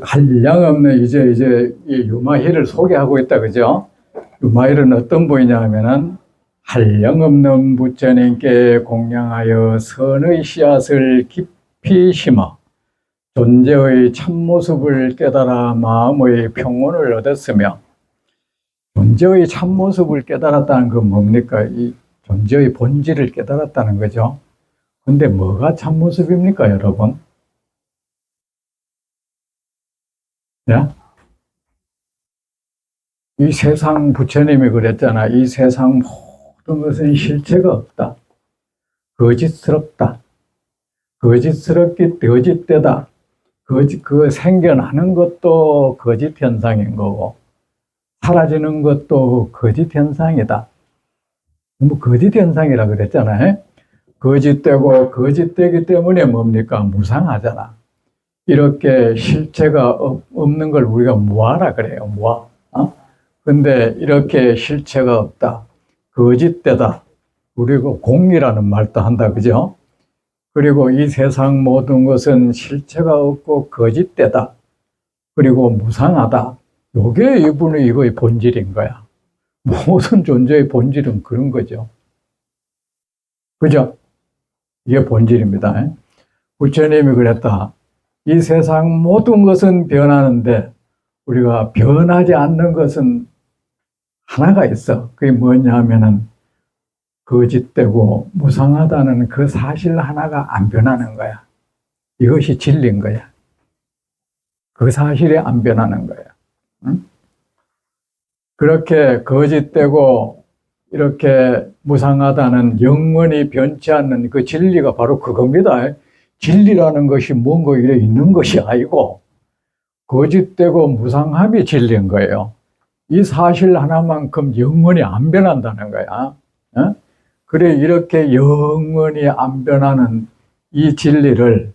한량없는 이제 이 유마희를 소개하고 있다, 그죠? 유마희는 어떤 분이냐 하면은 한량없는 부처님께 공양하여 선의 씨앗을 깊이 심어 존재의 참모습을 깨달아 마음의 평온을 얻었으며, 존재의 참모습을 깨달았다는 건 뭡니까? 이 존재의 본질을 깨달았다는 거죠. 근데 뭐가 참모습입니까, 여러분? 예? 이 세상, 부처님이 그랬잖아. 이 세상 모든 것은 실체가 없다. 거짓스럽다. 거짓되다. 그 생겨나는 것도 거짓 현상인 거고, 사라지는 것도 거짓 현상이다. 뭐 거짓 현상이라 그랬잖아요. 거짓되고 거짓되기 때문에 뭡니까? 무상하잖아. 이렇게 실체가 없는 걸 우리가 무아라 그래요. 무아. 근데 이렇게 실체가 없다. 거짓되다. 그리고 공이라는 말도 한다. 그죠? 그리고 이 세상 모든 것은 실체가 없고 거짓되다. 그리고 무상하다. 요게 이거의 본질인 거야. 모든 존재의 본질은 그런 거죠. 그죠? 이게 본질입니다. 부처님이 그랬다. 이 세상 모든 것은 변하는데 우리가 변하지 않는 것은 하나가 있어. 그게 뭐냐 하면은 거짓되고 무상하다는 그 사실 하나가 안 변하는 거야. 이것이 진리인 거야. 그 사실이 안 변하는 거야. 응? 그렇게 거짓되고 이렇게 무상하다는 영원히 변치 않는 그 진리가 바로 그겁니다. 진리라는 것이 뭔가 이래 있는 것이 아니고 거짓되고 무상함이 진리인 거예요. 이 사실 하나만큼 영원히 안 변한다는 거야. 그래, 이렇게 영원히 안 변하는 이 진리를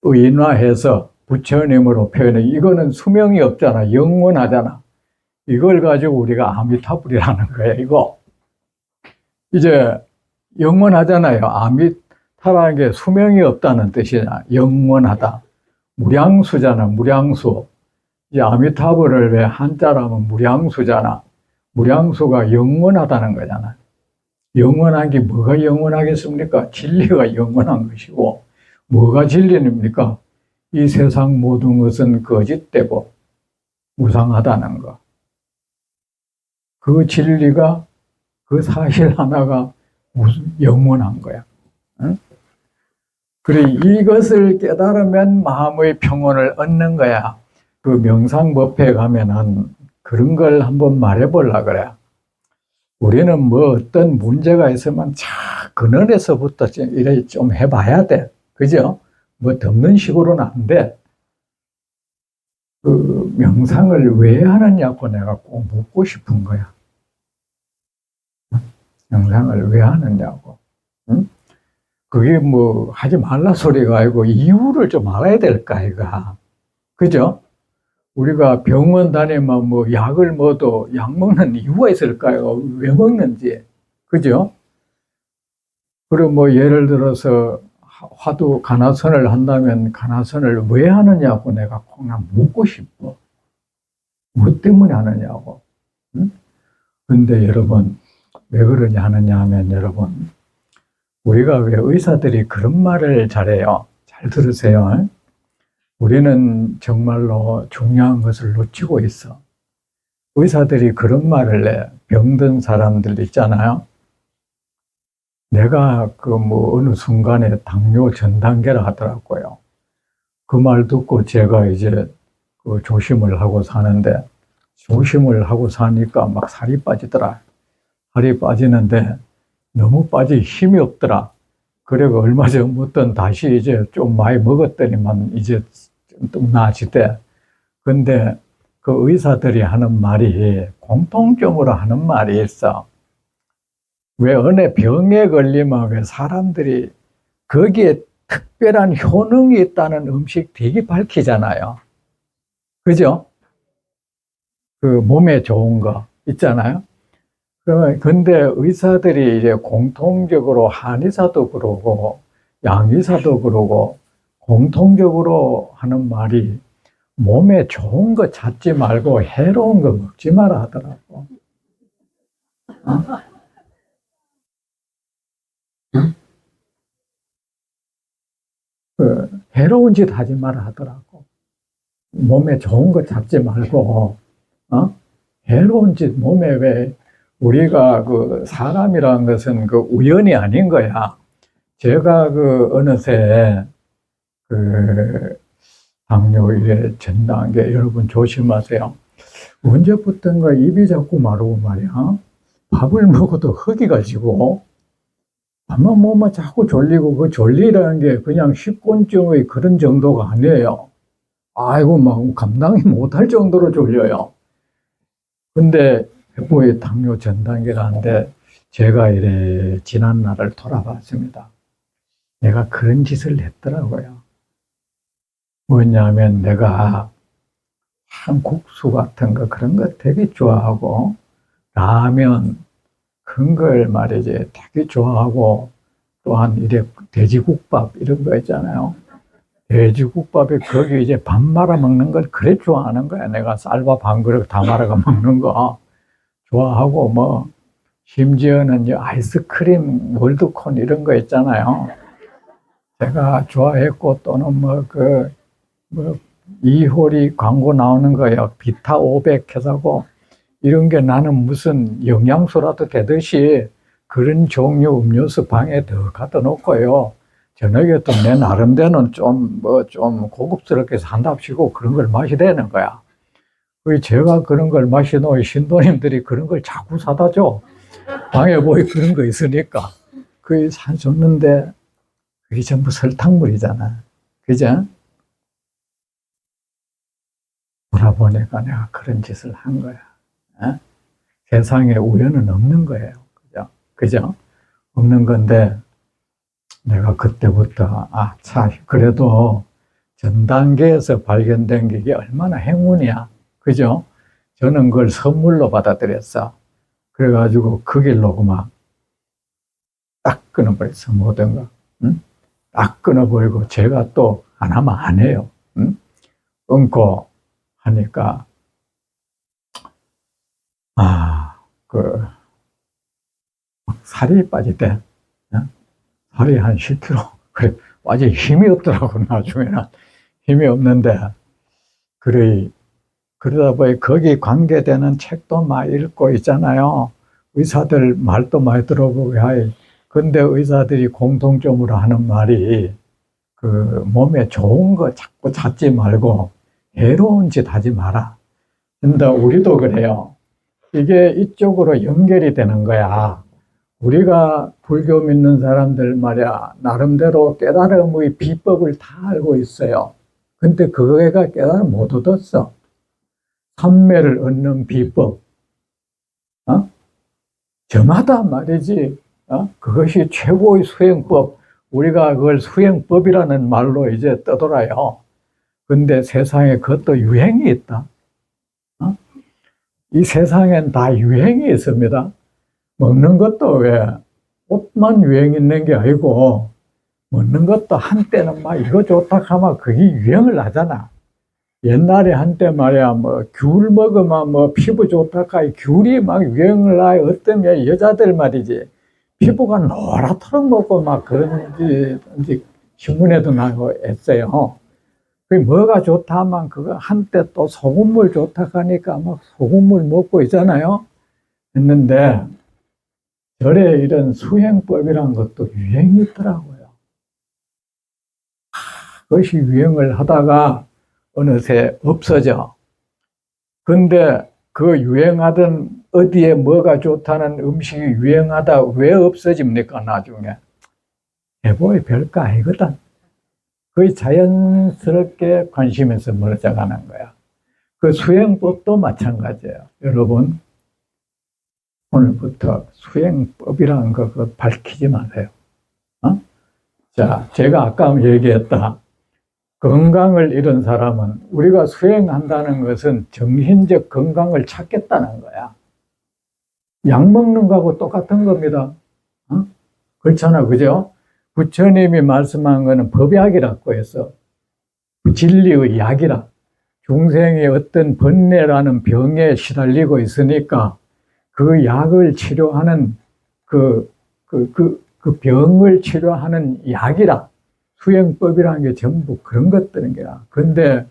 인화해서 부처님으로 표현해. 이거는 수명이 없잖아. 영원하잖아. 이걸 가지고 우리가 아미타불이라는 거야, 이거. 이제 영원하잖아요. 아미타라는 게 수명이 없다는 뜻이냐. 영원하다. 무량수잖아, 무량수. 이 아미타불을 왜 한자라면 무량수잖아. 무량수가 영원하다는 거잖아. 영원한 게 뭐가 영원하겠습니까? 진리가 영원한 것이고, 뭐가 진리입니까? 이 세상 모든 것은 거짓되고 무상하다는 거. 그 진리가, 그 사실 하나가 무슨 영원한 거야. 응? 그래, 이것을 깨달으면 마음의 평온을 얻는 거야. 그 명상법회에 가면은 그런 걸 한번 말해보려고 그래. 우리는 뭐 어떤 문제가 있으면 근원에서부터 이래 좀 해봐야 돼. 그죠? 뭐 덮는 식으로는 안 돼. 그 명상을 왜 하느냐고 내가 꼭 묻고 싶은 거야. 명상을 왜 하느냐고. 응? 그게 뭐 하지 말라 소리가 아니고 이유를 좀 알아야 될까, 이가. 그죠? 우리가 병원 다니면 뭐 약을 먹어도 약 먹는 이유가 있을까요? 왜 먹는지. 그죠? 그리고 뭐 예를 들어서 화두 간화선을 한다면 간화선을 왜 하느냐고 내가 그냥 묻고 싶어. 뭐 때문에 하느냐고. 응? 근데 여러분, 왜 그러냐 하느냐 하면 여러분, 우리가 왜 의사들이 그런 말을 잘해요. 잘 들으세요. 우리는 정말로 중요한 것을 놓치고 있어. 의사들이 그런 말을 해. 병든 사람들 있잖아요. 내가 어느 순간에 당뇨 전 단계라 하더라고요. 그 말 듣고 제가 이제 조심을 하고 사는데, 조심을 하고 사니까 막 살이 빠지더라. 살이 빠지는데 너무 빠질 힘이 없더라. 그리고 얼마 전부터 다시 이제 좀 많이 먹었더니만 이제 좀 나아지대. 근데 그 의사들이 하는 말이 공통점으로 하는 말이 있어. 왜 어느 병에 걸리면 사람들이 거기에 특별한 효능이 있다는 음식 되게 밝히잖아요. 그죠? 그 몸에 좋은 거 있잖아요. 근데 의사들이 이제 공통적으로 한의사도 그러고 양의사도 그러고 공통적으로 하는 말이 몸에 좋은 거 찾지 말고 해로운 거 먹지 마라 하더라고. 해로운 짓 하지 마라 하더라고. 몸에 좋은 거 찾지 말고, 해로운 짓, 몸에 왜, 우리가 그 사람이라는 것은 그 우연이 아닌 거야. 제가 그 어느새 그 당뇨 이래 전 단계, 여러분 조심하세요. 언제부턴가 입이 자꾸 마르고 말이야. 밥을 먹어도 허기가 지고, 밥만 먹으면 자꾸 졸리고, 그 졸리라는 게 그냥 식곤증의 그런 정도가 아니에요. 아이고, 막 감당이 못할 정도로 졸려요. 근데 뭐 당뇨 전 단계라는데 제가 이래 지난 날을 돌아봤습니다. 내가 그런 짓을 했더라고요. 뭐냐면 내가 한 국수 같은 거 그런 거 되게 좋아하고 라면 그런 걸 말이지 되게 좋아하고 또한 이래 돼지국밥 이런 거 있잖아요. 돼지국밥에 거기 이제 밥 말아 먹는 걸 그래 좋아하는 거야. 내가 쌀밥 한 그릇 다 말아가 먹는 거 좋아하고 뭐 심지어는 이제 아이스크림 월드콘 이런 거 있잖아요. 제가 좋아했고 또는 뭐 이효리 광고 나오는 거예요. 비타 500 해서고 이런 게 나는 무슨 영양소라도 되듯이 그런 종류 음료수 방에 더 갖다 놓고요. 저녁에 또 내 나름대로는 좀 고급스럽게 산답시고 그런 걸 마시되는 거야. 제가 그런 걸 마시노 신도님들이 그런 걸 자꾸 사다 줘. 방에 보이 그런 거 있으니까. 그게 사줬는데 그게 전부 설탕물이잖아. 그죠? 돌아보니까 내가 그런 짓을 한 거야. 어? 세상에 우연은 없는 거예요. 그죠? 그죠? 없는 건데 내가 그때부터 그래도 전 단계에서 발견된 게 이게 얼마나 행운이야. 그죠? 저는 그걸 선물로 받아들였어. 그래가지고 그 길로 그만 딱 끊어버렸어. 모든 거. 응? 딱 끊어버리고 제가 또 안 하면 안 해요. 응? 끊고 하니까 살이 빠지대. 응? 살이 한 10kg. 그래, 완전 힘이 없더라고, 나중에는. 힘이 없는데, 그러다 보니 거기 관계되는 책도 많이 읽고 있잖아요. 의사들 말도 많이 들어보고, 근데 의사들이 공통점으로 하는 말이, 그 몸에 좋은 거 자꾸 찾지 말고, 해로운 짓 하지 마라. 근데 우리도 그래요. 이게 이쪽으로 연결이 되는 거야. 우리가 불교 믿는 사람들 말이야, 나름대로 깨달음의 비법을 다 알고 있어요. 근데 그거가 깨달음 못 얻었어. 삼매를 얻는 비법. 저마다 말이지, 그것이 최고의 수행법. 우리가 그걸 수행법이라는 말로 이제 떠돌아요. 근데 세상에 그것도 유행이 있다. 이 세상엔 다 유행이 있습니다. 먹는 것도 왜 옷만 유행 있는 게 아니고 먹는 것도 한때는 막 이거 좋다 하면 그게 유행을 하잖아. 옛날에 한때 말이야 뭐 귤 먹으면 뭐 피부 좋다 하 귤이 막 유행을 하여 어떤 여자들 말이지 피부가 노랗도록 먹고 막 그런지 신문에도 나고 했어요. 그 뭐가 좋다 하면 그거 한때 또 소금물 좋다 하니까 막 소금물 먹고 있잖아요. 했는데 절에 이런 수행법이란 것도 유행이 있더라고요. 그것이 유행을 하다가 어느새 없어져. 근데 그 유행하던 어디에 뭐가 좋다는 음식이 유행하다 왜 없어집니까, 나중에? 해보이 별거 아니거든. 거의 자연스럽게 관심에서 멀어져 가는 거야. 그 수행법도 마찬가지예요. 여러분, 오늘부터 수행법이라는 거 밝히지 마세요. 자, 제가 아까 얘기했다. 건강을 잃은 사람은 우리가 수행한다는 것은 정신적 건강을 찾겠다는 거야. 약 먹는 거하고 똑같은 겁니다. 그렇잖아, 그죠? 부처님이 말씀한 거는 법약이라고 해서 진리의 약이라. 중생이 어떤 번뇌라는 병에 시달리고 있으니까 그 약을 치료하는 그 병을 치료하는 약이라. 수행법이라는 게 전부 그런 것들인 거야. 근데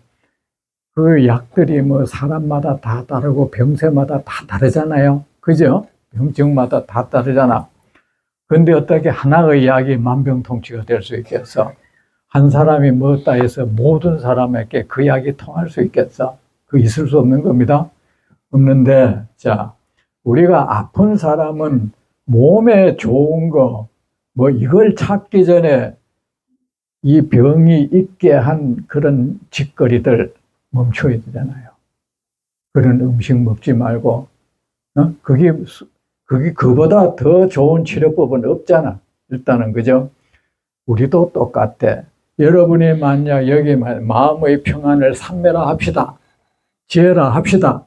그 약들이 뭐 사람마다 다 다르고 병세마다 다 다르잖아요. 그죠? 병증마다 다 다르잖아. 근데 어떻게 하나의 약이 만병통치가 될 수 있겠어? 한 사람이 먹었다 해서 모든 사람에게 그 약이 통할 수 있겠어? 그 있을 수 없는 겁니다. 없는데, 자, 우리가 아픈 사람은 몸에 좋은 거, 뭐 이걸 찾기 전에 이 병이 있게 한 그런 짓거리들 멈춰야 되잖아요. 그런 음식 먹지 말고, 그게 그보다 더 좋은 치료법은 없잖아. 일단은, 그죠? 우리도 똑같아. 여러분이 만약 여기 마음의 평안을 삼매라 합시다. 지혜라 합시다.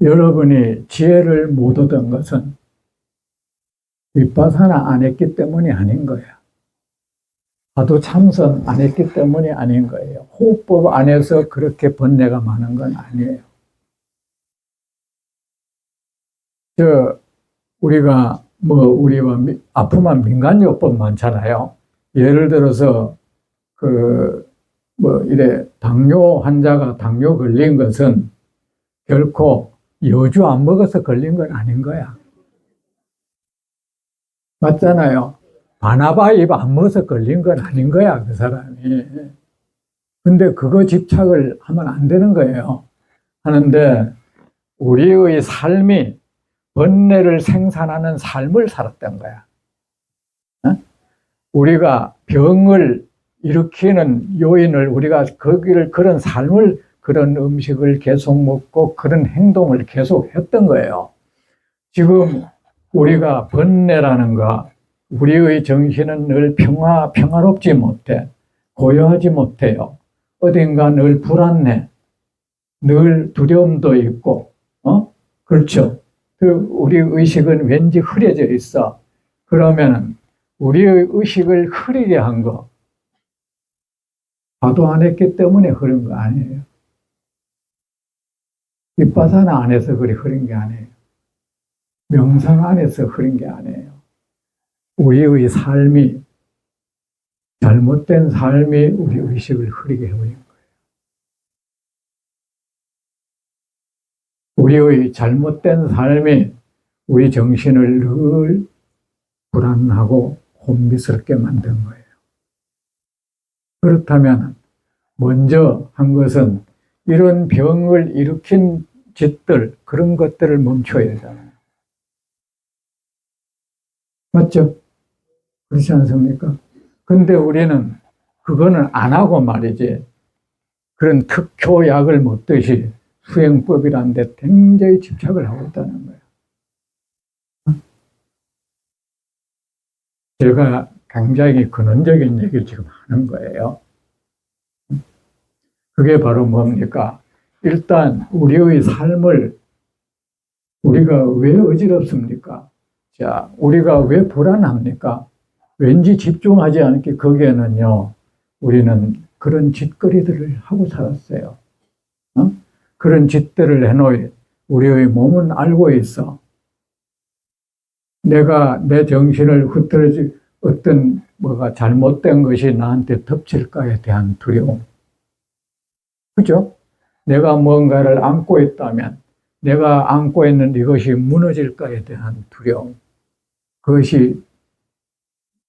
여러분이 지혜를 못 얻은 것은 윗바사나 안 했기 때문이 아닌 거야. 화두 참선 안 했기 때문이 아닌 거예요. 호흡법 안 해서 그렇게 번뇌가 많은 건 아니에요. 우리가 우리가 아프면 민간요법 많잖아요. 예를 들어서 이래 당뇨 환자가 당뇨 걸린 것은 결코 여주 안 먹어서 걸린 건 아닌 거야. 맞잖아요. 바나바 잎 안 먹어서 걸린 건 아닌 거야, 그 사람이. 근데 그거 집착을 하면 안 되는 거예요. 하는데 우리의 삶이 번뇌를 생산하는 삶을 살았던 거야. 우리가 병을 일으키는 요인을 우리가 거기를 그런 삶을 그런 음식을 계속 먹고 그런 행동을 계속 했던 거예요. 지금 우리가 번뇌라는 거, 우리의 정신은 늘 평화롭지 못해. 고요하지 못해요. 어딘가 늘 불안해. 늘 두려움도 있고, 그렇죠. 우리 의식은 왠지 흐려져 있어. 그러면 우리의 의식을 흐리게 한 거, 화두 안 했기 때문에 흐른 거 아니에요. 윗바사나 안 해서 그리 흐린 게 아니에요. 명상 안에서 흐린 게 아니에요. 우리의 삶이, 잘못된 삶이 우리 의식을 흐리게 해버린 거예요. 우리의 잘못된 삶이 우리 정신을 늘 불안하고 혼미스럽게 만든 거예요. 그렇다면 먼저 한 것은 이런 병을 일으킨 짓들, 그런 것들을 멈춰야 되잖아요. 맞죠? 그렇지 않습니까? 근데 우리는 그거는 안 하고 말이지. 그런 특효약을 먹듯이 수행법이라는 데 굉장히 집착을 하고 있다는 거예요. 제가 굉장히 근원적인 얘기를 지금 하는 거예요. 그게 바로 뭡니까? 일단 우리의 삶을 우리가 왜 어지럽습니까? 자, 우리가 왜 불안합니까? 왠지 집중하지 않게 거기에는요, 우리는 그런 짓거리들을 하고 살았어요. 그런 짓들을 해놓은 우리의 몸은 알고 있어. 내가 내 정신을 흐트러지 어떤 뭐가 잘못된 것이 나한테 덮칠까에 대한 두려움. 그죠? 내가 뭔가를 안고 있다면 내가 안고 있는 이것이 무너질까에 대한 두려움. 그것이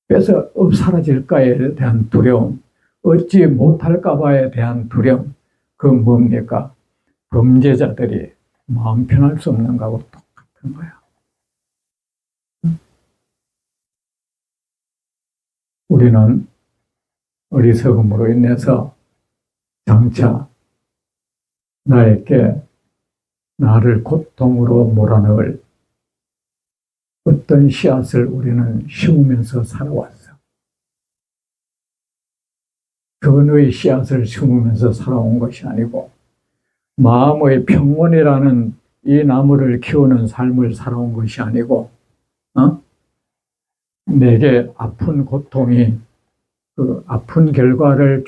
뺏어 사라질까에 대한 두려움. 얻지 못할까 봐에 대한 두려움. 그건 뭡니까? 범죄자들이 마음 편할 수 없는 거하고 똑같은 거야. 우리는 어리석음으로 인해서 장차 나를 고통으로 몰아넣을 어떤 씨앗을 우리는 심으면서 살아왔어. 그의 씨앗을 심으면서 살아온 것이 아니고 마음의 평온이라는 이 나무를 키우는 삶을 살아온 것이 아니고 내게 아픈 고통이 그 아픈 결과를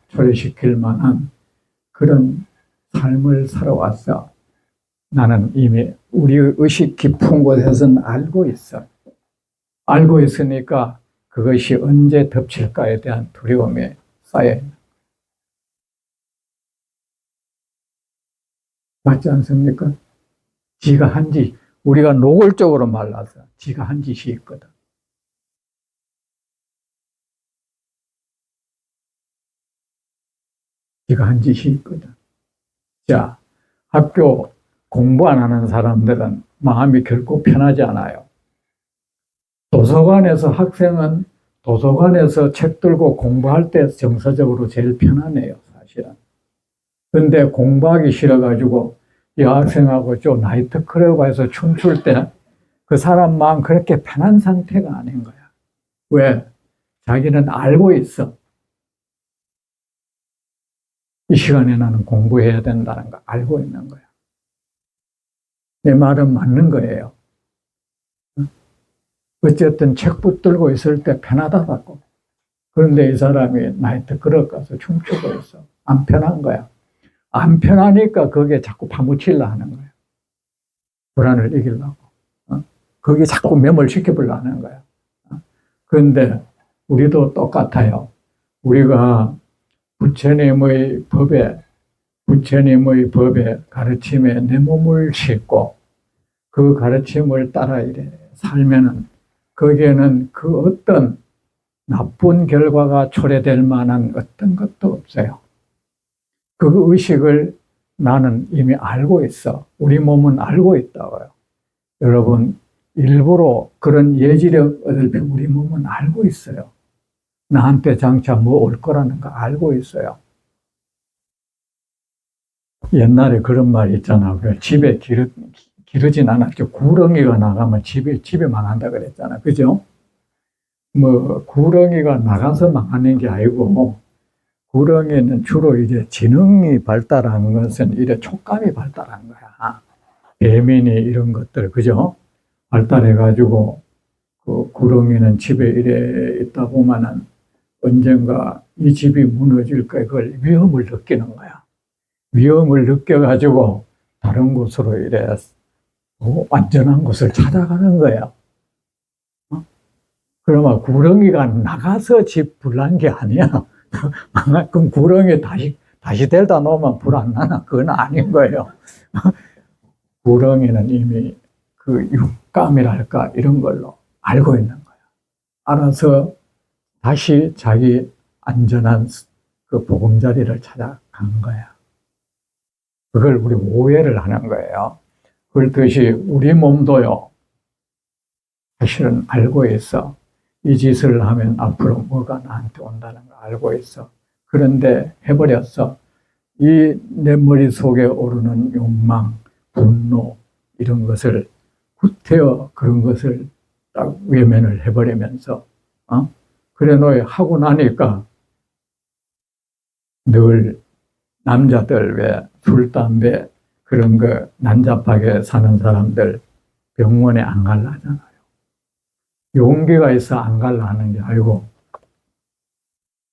초래시킬 만한 그런 삶을 살아왔어. 나는 이미 우리 의식 깊은 곳에서는 알고 있어. 알고 있으니까 그것이 언제 덮칠까에 대한 두려움이 쌓여있는. 맞지 않습니까? 지가 한 짓, 우리가 노골적으로 말라서 지가 한 짓이 있거든. 지가 한 짓이 있거든. 자, 학교 공부 안 하는 사람들은 마음이 결코 편하지 않아요. 학생은 도서관에서 책 들고 공부할 때 정서적으로 제일 편하네요, 사실은. 근데 공부하기 싫어가지고 여학생하고 좀 나이트 클럽 가서 춤출 때 그 사람 마음 그렇게 편한 상태가 아닌 거야. 왜? 자기는 알고 있어. 이 시간에 나는 공부해야 된다는 거 알고 있는 거야. 내 말은 맞는 거예요. 어쨌든 책 붙들고 있을 때 편하다고. 그런데 이 사람이 나이트 클럽 가서 춤추고 있어. 안 편한 거야. 안 편하니까 거기에 자꾸 파묻히려 하는 거야. 불안을 이기려고. 거기에 자꾸 매몰시켜보려 하는 거야. 그런데 우리도 똑같아요. 우리가 부처님의 법에 가르침에 내 몸을 싣고 그 가르침을 따라 이래 살면은 거기에는 그 어떤 나쁜 결과가 초래될 만한 어떤 것도 없어요. 그 의식을 나는 이미 알고 있어. 우리 몸은 알고 있다고요. 여러분, 일부러 그런 예지력 어설피 우리 몸은 알고 있어요. 나한테 장차 뭐 올 거라는 거 알고 있어요. 옛날에 그런 말이 있잖아. 집에 기르진 않았죠. 구렁이가 나가면 집이 망한다 그랬잖아. 그죠? 뭐, 구렁이가 나가서 망하는 게 아니고, 구렁이는 주로 이제 지능이 발달한 것은 이래 촉감이 발달한 거야. 배민이 이런 것들, 그죠? 발달해가지고, 그 구렁이는 집에 이래 있다 보면은 언젠가 이 집이 무너질 거야. 그걸 위험을 느끼는 거야. 위험을 느껴가지고 다른 곳으로 이래 안전한 곳을 찾아가는 거야. 그러면 구렁이가 나가서 집 불난 게 아니야. 그럼 구렁이 다시 데려다 놓으면 불 안 나나? 그건 아닌 거예요. 구렁이는 이미 그 육감이랄까 이런 걸로 알고 있는 거예요. 알아서 다시 자기 안전한 그 보금자리를 찾아간 거야. 그걸 우리 오해를 하는 거예요. 그렇듯이 우리 몸도요, 사실은 알고 있어. 이 짓을 하면 앞으로 뭐가 나한테 온다는 걸 알고 있어. 그런데 해버렸어. 이 내 머릿속에 오르는 욕망, 분노, 이런 것을 구태여 그런 것을 딱 외면을 해버리면서, 그래 놓여 하고 나니까 늘 남자들 왜 술, 담배 그런 거 난잡하게 사는 사람들 병원에 안 갈라 하잖아요. 용기가 있어 안 갈라 하는 게 아니고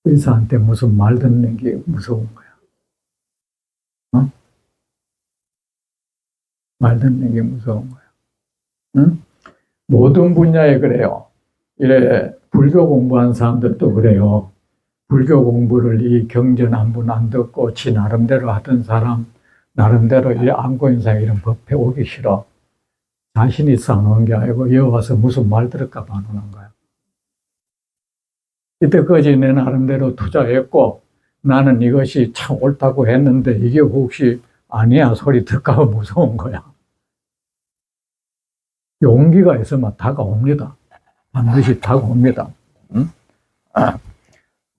의사한테 무슨 말 듣는 게 무서운 거야. 말 듣는 게 무서운 거야. 응? 모든 분야에 그래요. 이래 불교 공부한 사람들도 그래요. 불교 공부를 이 경전한분 안 듣고 지 나름대로 하던 사람 나름대로 이 안고인상 이런 법 배우기 싫어. 자신이 쌓아놓은 게 아니고 여기 와서 무슨 말 들을까 봐 하는 거야. 이때까지 내 나름대로 투자했고 나는 이것이 참 옳다고 했는데 이게 혹시 아니야 소리 들까 봐 무서운 거야. 용기가 있으면 다가옵니다. 반드시 다가옵니다. 응?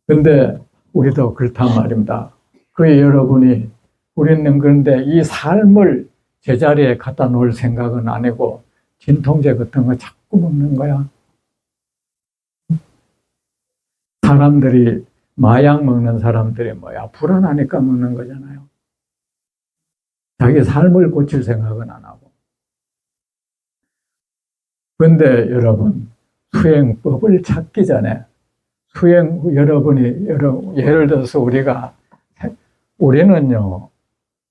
근데 우리도 그렇단 말입니다. 여러분이 우리는 그런데 이 삶을 제자리에 갖다 놓을 생각은 아니고 진통제 같은 거 자꾸 먹는 거야. 사람들이 마약 먹는 사람들이 뭐야? 불안하니까 먹는 거잖아요. 자기 삶을 고칠 생각은 안 하고. 그런데 여러분, 수행법을 찾기 전에 여러분이 예를 들어서 우리는요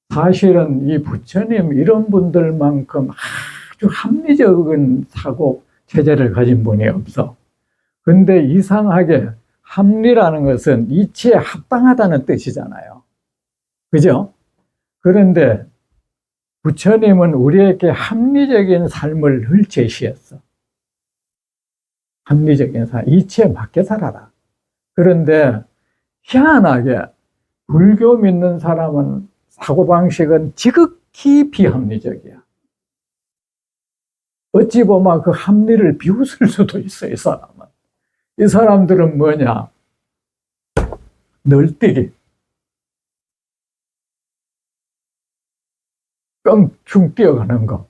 사실은 이 부처님 이런 분들만큼 아주 합리적인 사고 체제를 가진 분이 없어. 근데 이상하게 합리라는 것은 이치에 합당하다는 뜻이잖아요. 그죠? 그런데 부처님은 우리에게 합리적인 삶을 늘 제시했어. 합리적인 삶, 이치에 맞게 살아라. 그런데 희한하게 불교 믿는 사람은 사고방식은 지극히 비합리적이야. 어찌 보면 그 합리를 비웃을 수도 있어, 이 사람은. 이 사람들은 뭐냐? 널뛰기. 껑충 뛰어가는 거.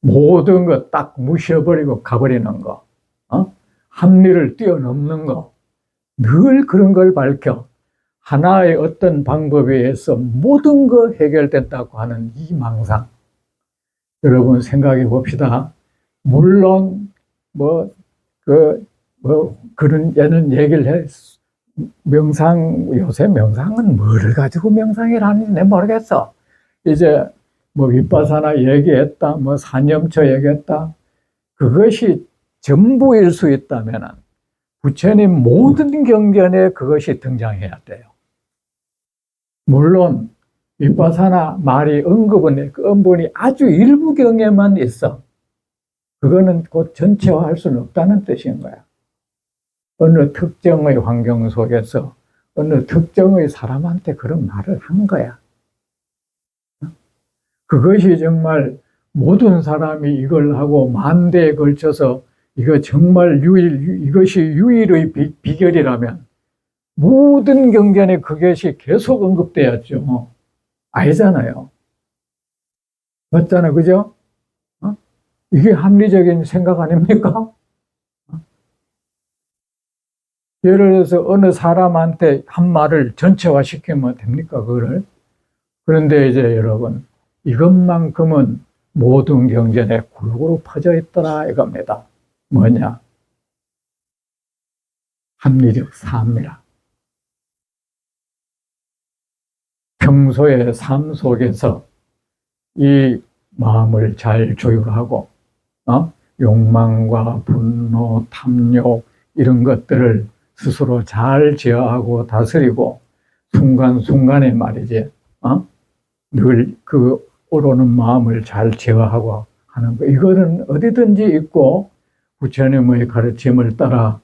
모든 거 딱 무시해버리고 가버리는 거. 합리를 뛰어넘는 거. 늘 그런 걸 밝혀. 하나의 어떤 방법에 의해서 모든 거 해결된다고 하는 이 망상. 여러분 생각해 봅시다. 물론 그런 얘는 얘기를 해. 요새 명상은 뭐를 가지고 명상을 하는지 내가 모르겠어. 이제 윗바사나 얘기했다, 산염처 얘기했다. 그것이 전부일 수 있다면 부처님 모든 경전에 그것이 등장해야 돼요. 물론 윗바사나 말이 언급은 그 언본이 아주 일부 경에만 있어. 그거는 곧 전체화할 수는 없다는 뜻인 거야. 어느 특정의 환경 속에서 어느 특정의 사람한테 그런 말을 한 거야. 그것이 정말 모든 사람이 이걸 하고 만 대에 걸쳐서 이거 정말 이것이 유일의 비결이라면 모든 경전에 그것이 계속 언급돼야죠. 아니잖아요. 맞잖아, 그죠? 이게 합리적인 생각 아닙니까? 예를 들어서 어느 사람한테 한 말을 전체화시키면 됩니까, 그거를? 그런데 이제 여러분, 이것만큼은 모든 경전에 골고루 퍼져 있더라 이겁니다. 뭐냐? 합리적 삶이라. 평소의 삶 속에서 이 마음을 잘 조율하고 욕망과 분노, 탐욕 이런 것들을 스스로 잘 제어하고 다스리고 순간순간에 말이지 늘 그 오르는 마음을 잘 제어하고 하는 거. 이거는 어디든지 있고 부처님의 가르침을 따라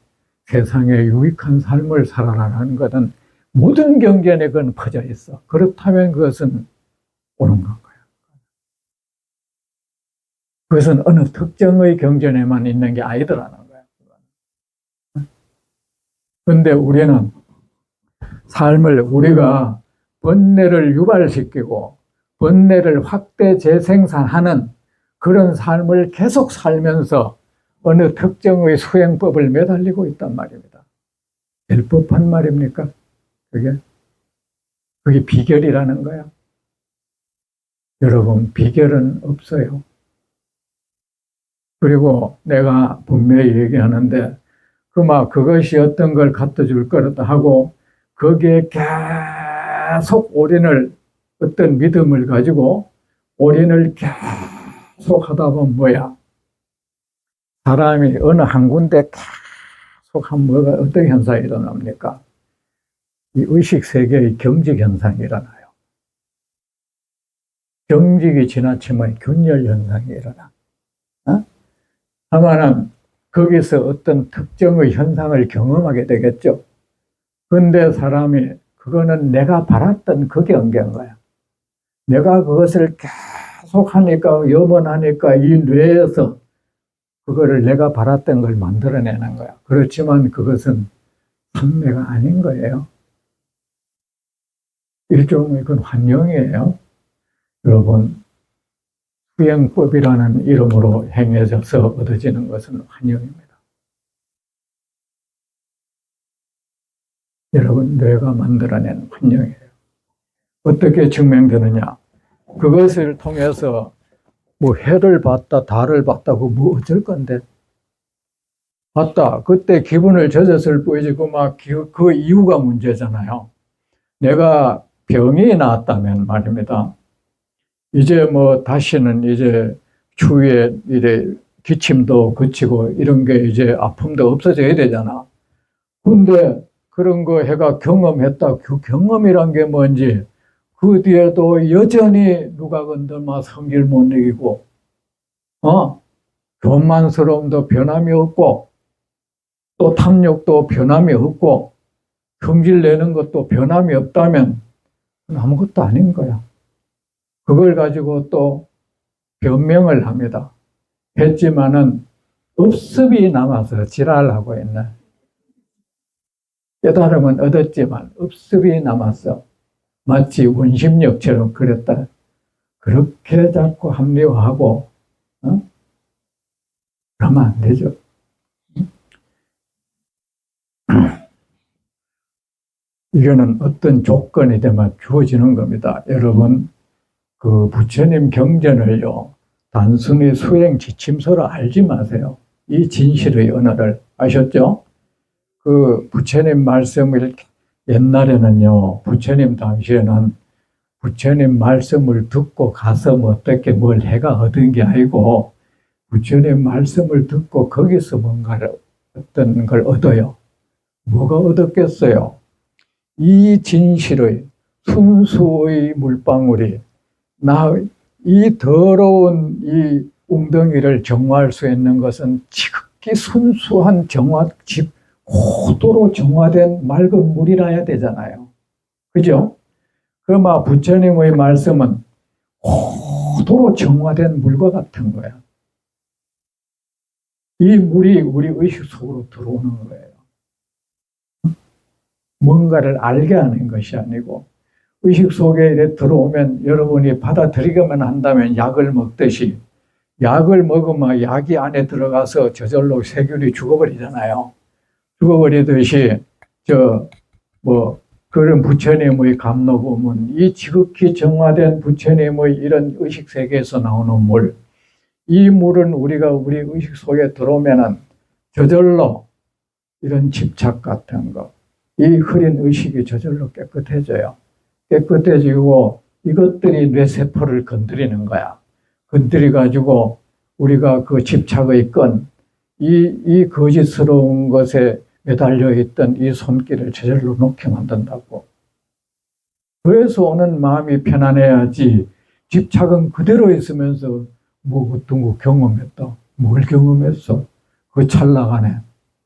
세상에 유익한 삶을 살아가는 것은 모든 경전에 그건 퍼져 있어. 그렇다면 그것은 옳은 건 거야. 그것은 어느 특정의 경전에만 있는 게 아니더라는 거야. 그런데 우리는 삶을 우리가 번뇌를 유발시키고 번뇌를 확대 재생산하는 그런 삶을 계속 살면서 어느 특정의 수행법을 매달리고 있단 말입니다. 될 법한 말입니까? 그게 비결이라는 거야. 여러분, 비결은 없어요. 그리고 내가 분명히 얘기하는데 그것이 어떤 걸 갖다 줄 거다 하고 거기에 계속 올인을 어떤 믿음을 가지고 올인을 계속 하다 보면 뭐야? 사람이 어느 한 군데 계속 하면 어떤 현상이 일어납니까? 이 의식 세계의 경직 현상이 일어나요. 경직이 지나치면 균열 현상이 일어나. 하면은 거기서 어떤 특정의 현상을 경험하게 되겠죠. 그런데 사람이 그거는 내가 바랐던 그게 엉겨인 거야. 내가 그것을 계속 하니까 염원하니까 이 뇌에서 그거를 내가 바랐던 걸 만들어내는 거야. 그렇지만 그것은 판매가 아닌 거예요. 일종의 그건 환영이에요. 여러분, 수행법이라는 이름으로 행해져서 얻어지는 것은 환영입니다. 여러분, 뇌가 만들어낸 환영이에요. 어떻게 증명되느냐? 그것을 통해서 해를 봤다, 달을 봤다고 어쩔 건데? 맞다. 그때 기분을 젖었을 뿐이지 그 이유가 문제잖아요. 내가 병이 나았다면 말입니다. 이제 뭐 다시는 이제 추위에 이래 기침도 그치고 이런 게 이제 아픔도 없어져야 되잖아. 근데 그런 거 해가 경험했다. 그 경험이란 게 뭔지 그 뒤에도 여전히 누가 건들면 성질 못 내기고, 교만스러움도 변함이 없고, 또 탐욕도 변함이 없고, 성질 내는 것도 변함이 없다면 아무것도 아닌 거야. 그걸 가지고 또 변명을 합니다. 했지만은 업습이 남아서 지랄하고 있네. 깨달음은 얻었지만 업습이 남았어. 마치 원심력처럼 그랬다. 그렇게 자꾸 합리화하고, 그러면 안 되죠. 이거는 어떤 조건이 되면 주어지는 겁니다. 여러분, 그 부처님 경전을요, 단순히 수행 지침서로 알지 마세요. 이 진실의 언어를 아셨죠? 그 부처님 말씀을 옛날에는요, 부처님 당시에는 부처님 말씀을 듣고 가서 뭐 어떻게 뭘 해가 얻은 게 아니고 부처님 말씀을 듣고 거기서 뭔가를 어떤 걸 얻어요. 뭐가 얻었겠어요? 이 진실의 순수의 물방울이 이 더러운 이 웅덩이를 정화할 수 있는 것은 지극히 순수한 고도로 정화된 맑은 물이라야 되잖아요. 그죠? 그러면 부처님의 말씀은 고도로 정화된 물과 같은 거야. 이 물이 우리 의식 속으로 들어오는 거예요. 뭔가를 알게 하는 것이 아니고 의식 속에 들어오면 여러분이 받아들이기만 한다면 약을 먹듯이 약을 먹으면 약이 안에 들어가서 저절로 세균이 죽어버리잖아요. 죽어버리듯이 그런 부처님의 감로보면 이 지극히 정화된 부처님의 이런 의식 세계에서 나오는 물, 이 물은 우리 의식 속에 들어오면은 저절로 이런 집착 같은 거, 이 흐린 의식이 저절로 깨끗해져요. 깨끗해지고 이것들이 뇌세포를 건드리는 거야. 건드려가지고 우리가 그 집착의 끈, 이 거짓스러운 것에 매달려 있던 이 손길을 저절로 놓게 만든다고. 그래서 오는 마음이 편안해야지 집착은 그대로 있으면서 뭐 어떤 거 경험했다. 뭘 경험했어? 그 찰나간에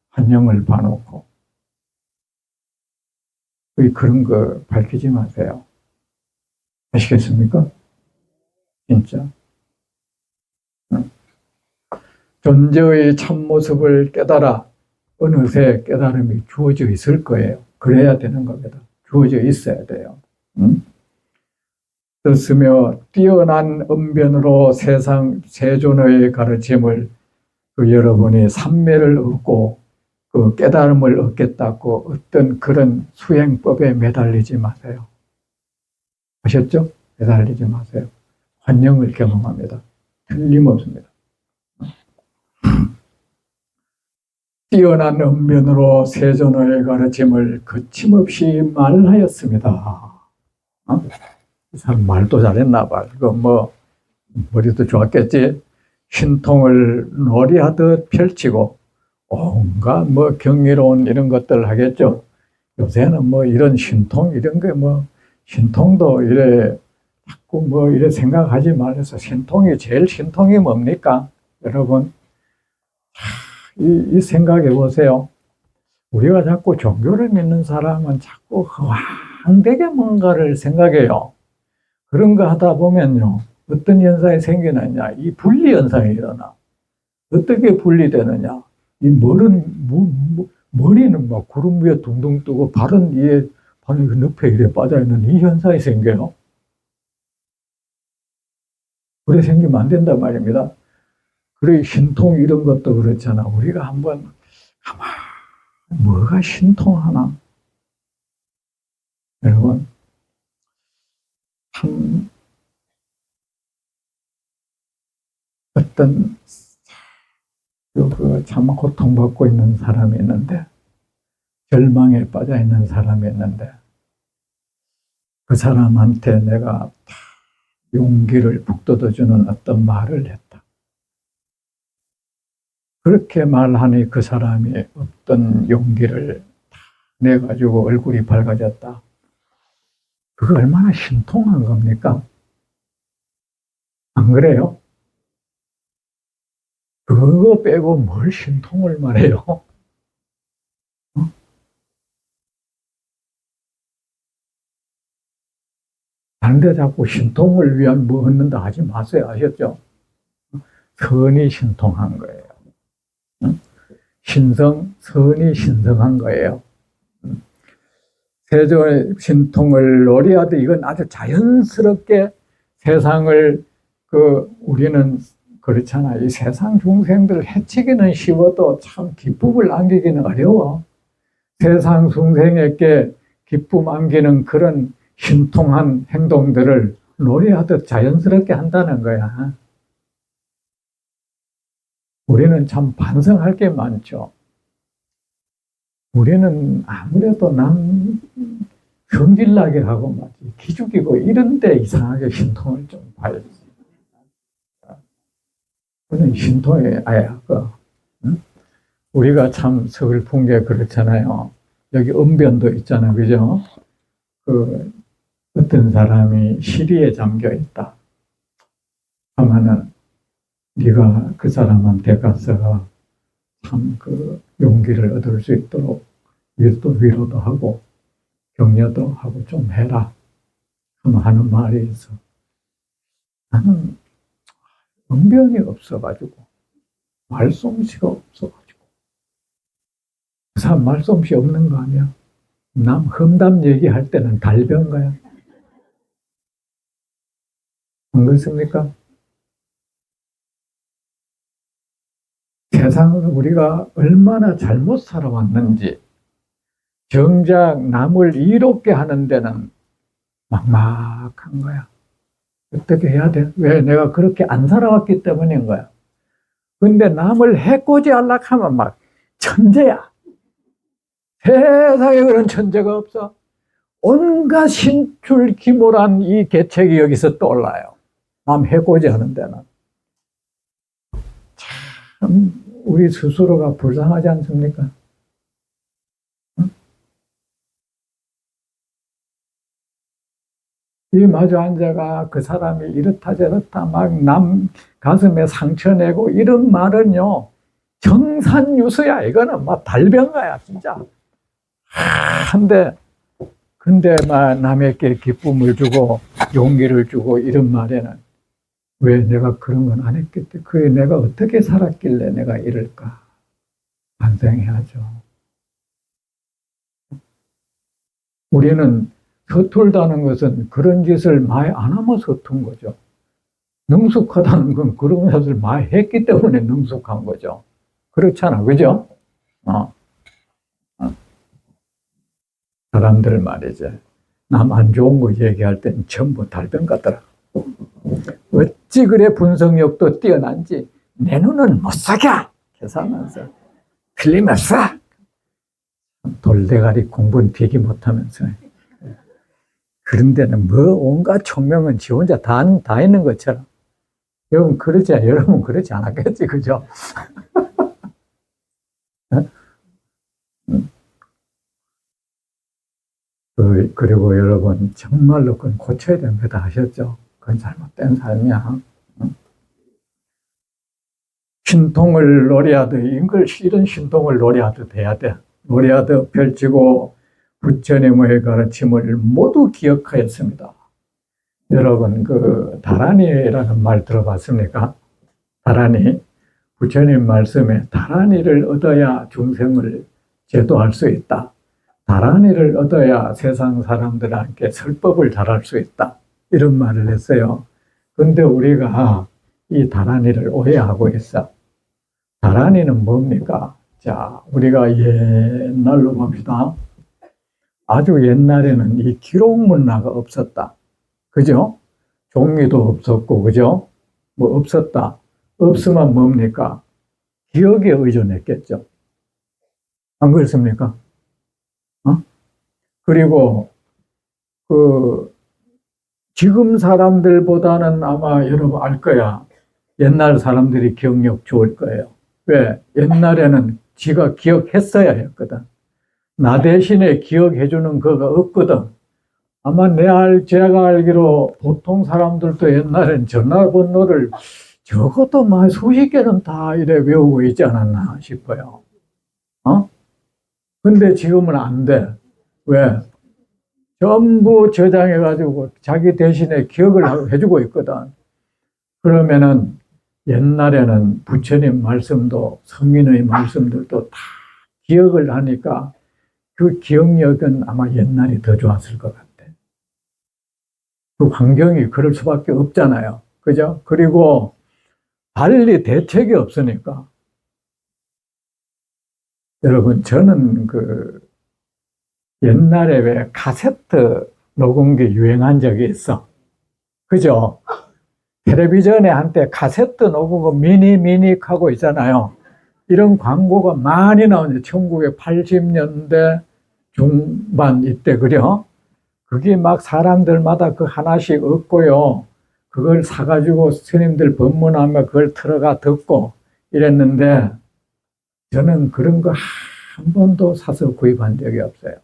한영을 봐놓고. 그런 거 밝히지 마세요. 아시겠습니까? 진짜. 존재의 참모습을 깨달아 어느새 깨달음이 주어져 있을 거예요. 그래야 되는 겁니다. 주어져 있어야 돼요. 그렇으며 뛰어난 언변으로 세상 세존의 가르침을 여러분이 삼매를 얻고 그 깨달음을 얻겠다고 어떤 그런 수행법에 매달리지 마세요. 아셨죠? 매달리지 마세요. 환영을 경험합니다. 틀림없습니다. 뛰어난 언변으로 세존의 가르침을 거침없이 말하였습니다. 이 사람 말도 잘했나 봐. 머리도 좋았겠지. 신통을 놀이하듯 펼치고 온갖 경이로운 이런 것들 하겠죠. 요새는 이런 신통 이런 게 신통도 이래 자꾸 이래 생각하지 말아서 제일 신통이 뭡니까? 여러분 이 생각해 보세요. 우리가 자꾸 종교를 믿는 사람은 자꾸 허황되게 뭔가를 생각해요. 그런 거 하다 보면요. 어떤 현상이 생기느냐. 이 분리 현상이 일어나. 어떻게 분리되느냐. 이 머리는 막 구름 위에 둥둥 뜨고 발은 늪에 이래 빠져있는 이 현상이 생겨요. 그래 생기면 안 된단 말입니다. 그래 신통 이런 것도 그렇잖아. 우리가 한번 뭐가 신통하나? 여러분 참 어떤 참 고통받고 있는 사람이 있는데, 절망에 빠져 있는 사람이 있는데, 그 사람한테 내가 용기를 북돋아주는 어떤 말을 했다. 그렇게 말하니 그 사람이 어떤 용기를 내가지고 얼굴이 밝아졌다. 그거 얼마나 신통한 겁니까? 안 그래요? 그거 빼고 뭘 신통을 말해요? 다른데 자꾸 신통을 위한 뭐 얻는다 하지 마세요. 아셨죠? 선이 신통한 거예요. 선이 신성한 거예요. 세조의 신통을 노래하듯 이건 아주 자연스럽게 세상을 우리는 그렇잖아요. 이 세상 중생들 해치기는 쉬워도 참 기쁨을 안기기는 어려워. 세상 중생에게 기쁨 안기는 그런 신통한 행동들을 노래하듯 자연스럽게 한다는 거야. 우리는 참 반성할 게 많죠. 우리는 아무래도 성질나게 하고 막 기죽이고 이런데 이상하게 신통을 좀 봐야지. 그는 신통이 아야. 응? 우리가 참 서글픈 게 그렇잖아요. 여기 은변도 있잖아요. 그죠? 어떤 사람이 시리에 잠겨 있다. 하면은 네가 그 사람한테 가서 참 용기를 얻을 수 있도록 위로도 하고 격려도 하고 좀 해라 하는 말이 있어. 나는 언변이 없어가지고 말솜씨가 없어가지고 그 사람 말솜씨 없는 거 아니야? 남 험담 얘기할 때는 달변가야. 안 그렇습니까? 세상을 우리가 얼마나 잘못 살아왔는지 정작 남을 이롭게 하는 데는 막막한 거야. 어떻게 해야 돼? 왜? 내가 그렇게 안 살아왔기 때문인 거야. 근데 남을 해코지 하려고 하면 막 천재야. 세상에 그런 천재가 없어. 온갖 신출기몰한 이 계책이 여기서 떠올라요. 남 해코지 하는 데는. 참 우리 스스로가 불쌍하지 않습니까? 응? 이 마주 앉아가 그 사람이 이렇다 저렇다 막 남 가슴에 상처 내고 이런 말은요 정산유수야. 이거는 막 달변가야 진짜. 근데 막 남에게 기쁨을 주고 용기를 주고 이런 말에는 왜 내가 그런 건 안 했겠지? 그게 내가 어떻게 살았길래 내가 이럴까? 반성해야죠. 우리는 서툴다는 것은 그런 짓을 많이 안 하면 서툰 거죠. 능숙하다는 건 그런 것을 많이 했기 때문에 능숙한 거죠. 그렇잖아, 그죠? 사람들 말이죠. 남 안 좋은 거 얘기할 땐 전부 달변 같더라. 어찌 그래 분석력도 뛰어난지 내 눈은 못 sak여! 계산하면서 틀림없어! 돌대가리 공부는 되게 못하면서 그런 데는 뭐 온갖 총명은 지 혼자 다 있는 것처럼. 여러분 그러지 않았겠지, 그죠? 그리고 여러분 정말로 그건 고쳐야 됩니다. 아셨죠? 그건 잘못된 삶이야. 신통을 노래하듯 이런 신통을 노래하듯 해야 돼. 노래하듯 펼치고 부처님의 가르침을 모두 기억하였습니다. 여러분 다란이라는 말 들어봤습니까? 다란이. 부처님 말씀에 다란이를 얻어야 중생을 제도할 수 있다. 다란이를 얻어야 세상 사람들한테 설법을 잘할 수 있다. 이런 말을 했어요. 근데 우리가 이 다란이를 오해하고 있어. 다란이는 뭡니까? 자, 우리가 옛날로 봅시다. 아주 옛날에는 이 기록문화가 없었다. 그죠? 종이도 없었고, 그죠? 뭐 없었다. 없으면 뭡니까? 기억에 의존했겠죠. 안 그렇습니까? 그리고 지금 사람들보다는 아마 여러분 알 거야. 옛날 사람들이 기억력 좋을 거예요. 왜? 옛날에는 지가 기억했어야 했거든. 나 대신에 기억해주는 거가 없거든. 아마 제가 알기로 보통 사람들도 옛날엔 전화번호를 적어도 막 수십 개는 다 이래 외우고 있지 않았나 싶어요. 근데 지금은 안 돼. 왜? 전부 저장해가지고 자기 대신에 기억을 해주고 있거든. 그러면은 옛날에는 부처님 말씀도 성인의 말씀들도 다 기억을 하니까 그 기억력은 아마 옛날이 더 좋았을 것 같아. 그 환경이 그럴 수밖에 없잖아요. 그죠? 그리고 달리 대책이 없으니까. 여러분, 저는 옛날에 왜 카세트 녹음기 유행한 적이 있어. 그죠? 텔레비전에 한때 카세트 녹음기 미니 하고 있잖아요. 이런 광고가 많이 나오죠. 1980년대 중반 이때, 그려? 그게 막 사람들마다 그 하나씩 얻고요. 그걸 사가지고 스님들 법문하면 그걸 틀어가 듣고 이랬는데, 저는 그런 거 한 번도 사서 구입한 적이 없어요.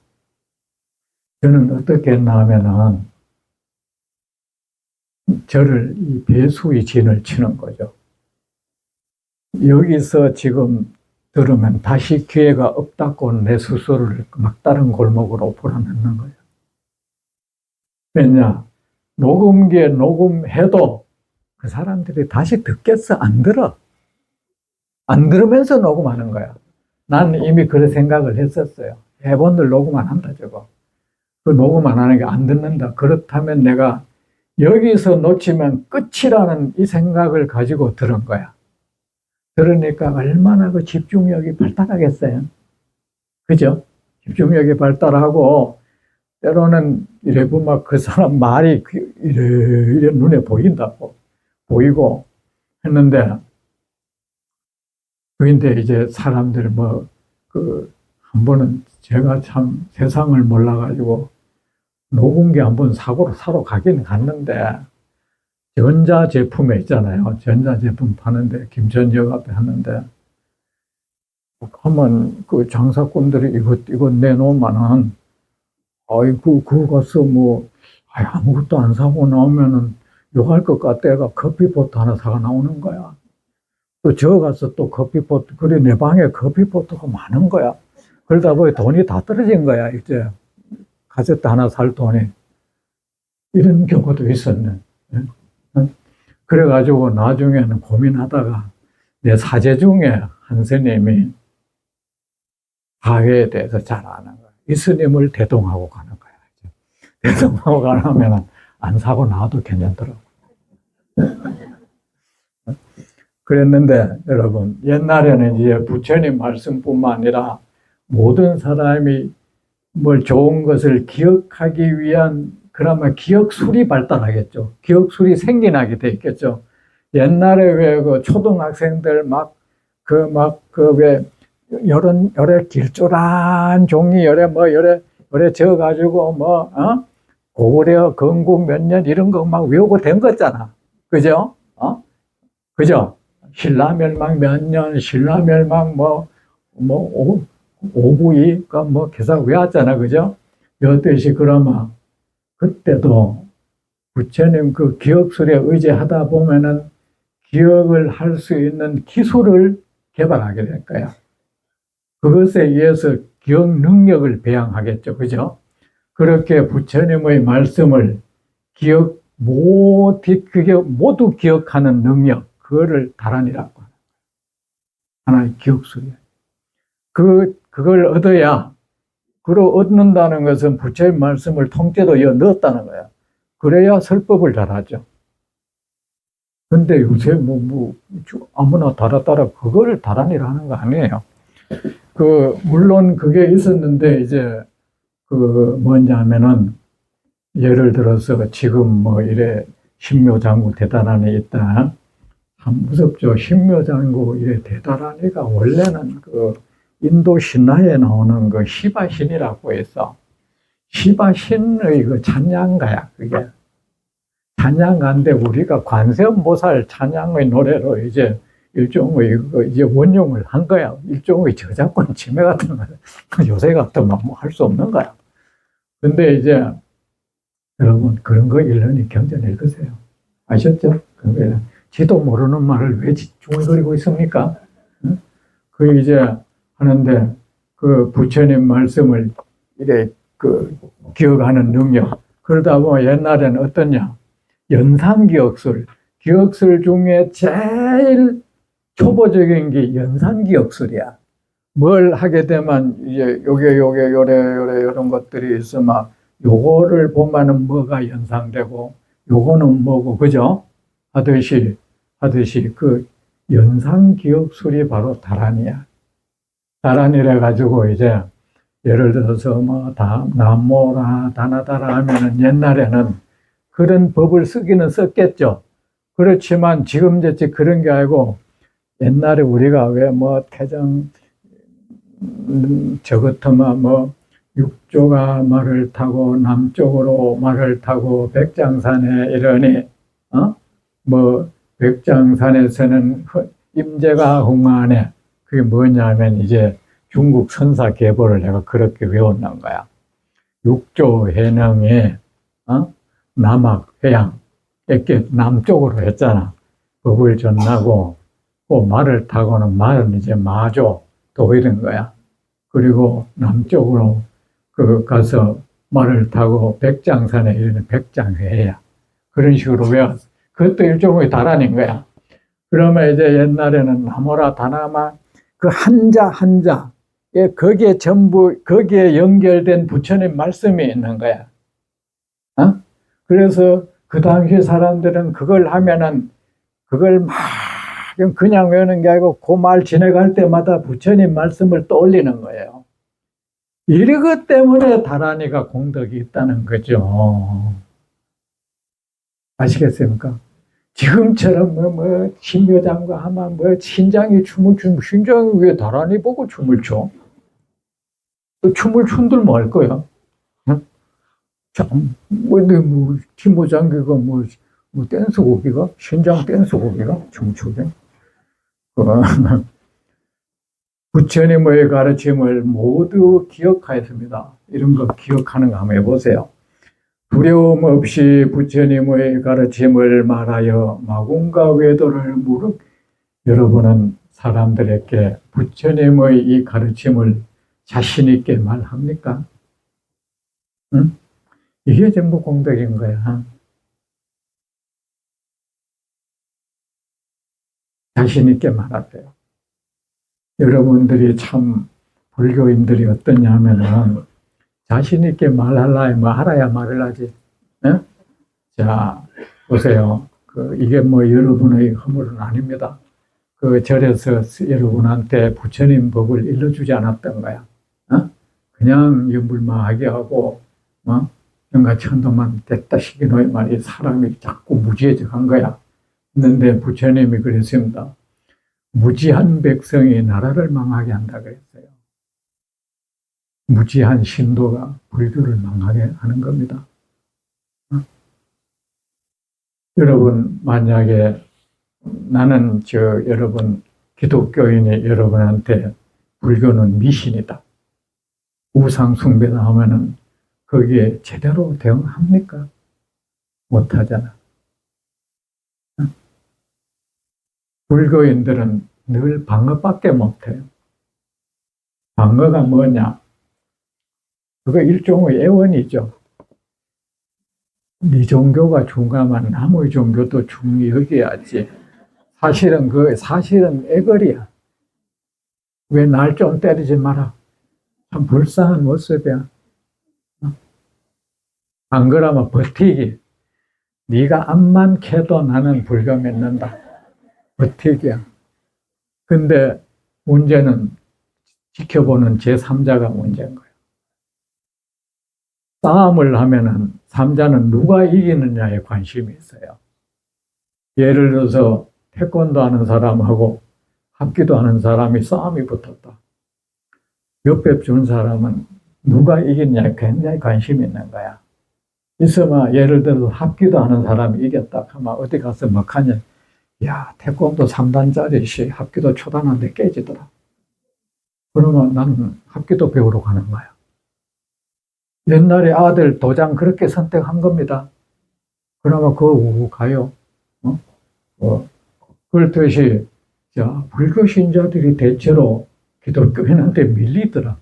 저는 어떻게 했나 하면은, 저를 이 배수의 진을 치는 거죠. 여기서 지금 들으면 다시 기회가 없다고 내 스스로를 막다른 골목으로 몰아넣는 거예요. 왜냐? 녹음기에 녹음해도 그 사람들이 다시 듣겠어? 안 들어. 안 들으면서 녹음하는 거야. 난 이미 그런 생각을 했었어요. 해본들 녹음 안 한다, 저거. 그 녹음 안 하는 게 안 듣는다. 그렇다면 내가 여기서 놓치면 끝이라는 이 생각을 가지고 들은 거야. 그러니까 얼마나 그 집중력이 발달하겠어요. 그죠? 집중력이 발달하고, 때로는 이래 보면 그 사람 말이 이래 눈에 보인다고. 보이고 했는데, 그런데 이제 사람들 한 번은 제가 참 세상을 몰라가지고 녹음기 한번 사러 가긴 갔는데, 전자제품에 있잖아요. 전자제품 파는데, 김천역 앞에 하는데, 하면 그 장사꾼들이 이거 내놓으면은, 아이고, 그거 가서 아무것도 안 사고 나오면은 욕할 것 같다가 커피포트 하나 사가 나오는 거야. 또 저 가서 또 커피포트, 그래, 내 방에 커피포트가 많은 거야. 그러다 보니 돈이 다 떨어진 거야, 이제. 카세트 하나 살 돈이. 이런 경우도 있었네. 그래가지고 나중에는 고민하다가 내 사제 중에 한 스님이 화해에 대해서 잘 아는 거야. 이 스님을 대동하고 가는 거야. 대동하고 가려면 안 사고 나와도 괜찮더라고. 그랬는데 여러분, 옛날에는 이제 부처님 말씀뿐만 아니라 모든 사람이 뭘 좋은 것을 기억하기 위한, 그러면 기억술이 발달하겠죠. 기억술이 생겨나게 돼 있겠죠. 옛날에 왜 그 초등학생들 왜 요래 길쭉한 종이 요래 져가지고 고구려 건국 몇 년 이런 거 막 외우고 된 거잖아. 그죠? 그죠? 신라멸망 몇 년, 신라멸망 오부이가 계속 외웠잖아. 그죠? 이것듯이 그러면 그때도 부처님 그 기억술에 의지하다 보면은 기억을 할 수 있는 기술을 개발하게 될 거야. 그것에 의해서 기억 능력을 배양하겠죠. 그죠? 그렇게 부처님의 말씀을 모두 기억하는 능력, 그거를 다란이라고 하는 하나의 기억술이에요. 그걸 얻어야, 그걸 얻는다는 것은 부처님 말씀을 통째로 넣었다는 거야. 그래야 설법을 잘하죠. 근데 요새 아무나 따라 그걸 다란이라 하는 거 아니에요. 물론 그게 있었는데, 이제, 뭐냐면은, 예를 들어서 지금 이래 신묘장구 대단한에 있다 참 무섭죠. 신묘장구 이래 대단하니까 원래는 그 인도 신화에 나오는 그 시바신이라고 해서 시바신의 그 찬양가야 그게. 찬양가인데 우리가 관세음보살 찬양의 노래로 이제 일종의 이제 원용을 한 거야. 일종의 저작권 침해 같은 거. 요새 같으면 뭐 할 수 없는 거야. 근데 이제 여러분 그런 거 일러니 견뎌 읽으세요. 아셨죠? 그러니까 지도 모르는 말을 왜 중얼거리고 있습니까? 응? 그 이제 하는데 그 부처님 말씀을 이래 그 기억하는 능력. 그러다 보면 옛날에는 어떠냐? 연상기억술. 기억술 중에 제일 초보적인 게 연상기억술이야. 뭘 하게 되면 이제 요게 요래 이런 것들이 있으면 요거를 보면은 뭐가 연상되고 요거는 뭐고 그죠? 하듯이 그 연상기억술이 바로 다란이야. 다란이래 가지고 이제 예를 들어서 뭐 남모라 다나다라 하면은 옛날에는 그런 법을 쓰기는 썼겠죠. 그렇지만 지금 이제 그런 게 아니고 옛날에 우리가 왜 뭐 태정 저 같으면 뭐 육조가 말을 타고 남쪽으로 말을 타고 백장산에 이러니 뭐 백장산에서는 임재가 흥하네. 그게 뭐냐면 이제 중국 선사 계보를 내가 그렇게 외웠는 거야. 육조 해능에 남악 해양 이렇게 남쪽으로 했잖아. 법을 전하고 그 말을 타고는 말은 이제 마조 도 이런 거야. 그리고 남쪽으로 그 가서 말을 타고 백장산에 이르는 백장회야. 그런 식으로 외웠어. 그것도 일종의 다란인 거야. 그러면 이제 옛날에는 나모라 다나마 그 한자 거기에 전부 거기에 연결된 부처님 말씀이 있는 거야. 그래서 그 당시 사람들은 그걸 하면은 그걸 막 그냥 외우는 게 아니고 그 말 지나갈 때마다 부처님 말씀을 떠올리는 거예요. 이것 때문에 다란이가 공덕이 있다는 거죠. 아시겠습니까? 지금처럼 신묘장과 하면 신장이 춤을 추면 신장이 왜 다란이 보고 춤을 춰? 또 춤을 춘들 뭐 할 거야? 참, 김호장기가 댄스곡이가? 신장 댄스곡이가? 춤추게? 부처님의 가르침을 모두 기억하였습니다. 이런 거 기억하는 거 한번 해보세요. 두려움 없이 부처님의 가르침을 말하여 마군과 외도를 무릅 여러분은 사람들에게 부처님의 이 가르침을 자신 있게 말합니까? 응? 이게 전부 공덕인 거야. 자신 있게 말하세요. 여러분들이 참 불교인들이 어떠냐 하면은 자신 있게 말하려면 뭐 알아야 말을 하지. 네? 자, 보세요. 이게 여러분의 허물은 아닙니다. 그 절에서 여러분한테 부처님 법을 일러주지 않았던 거야. 그냥 물만하게 하고, 뭔가 천도만 됐다 시기노의 말이 사람이 자꾸 무지해져 간 거야. 했는데 부처님이 그랬습니다. 무지한 백성이 나라를 망하게 한다 그랬어요. 무지한 신도가 불교를 망하게 하는 겁니다. 여러분, 만약에 나는 여러분 기독교인이 여러분한테 불교는 미신이다. 우상 숭배다 하면은 거기에 제대로 대응합니까? 못하잖아. 불교인들은 늘 방어밖에 못해요. 방어가 뭐냐? 그거 일종의 애원이죠. 네 종교가 중요하면 남의 종교도 중요히 여겨야지. 사실은 애걸이야. 왜 날 좀 때리지 마라. 참 불쌍한 모습이야. 안 그러면 버티기. 네가 암만 캐도 나는 불교 믿는다. 버티기야. 근데 문제는 지켜보는 제3자가 문제인 거예요. 싸움을 하면은 3자는 누가 이기느냐에 관심이 있어요. 예를 들어서 태권도 하는 사람하고 합기도 하는 사람이 싸움이 붙었다. 옆에 준 사람은 누가 이겼냐에 굉장히 관심이 있는 거야. 있으면 예를 들어서 합기도 하는 사람이 이겼다 하면 어디 가서 막 하냐. 야, 태권도 3단짜리 합기도 초단한데 깨지더라. 그러면 나는 합기도 배우러 가는 거야. 옛날에 아들 도장 그렇게 선택한 겁니다. 그나마 그거 가요. 그렇듯이, 자, 불교 신자들이 대체로 기독교인한테 밀리더라.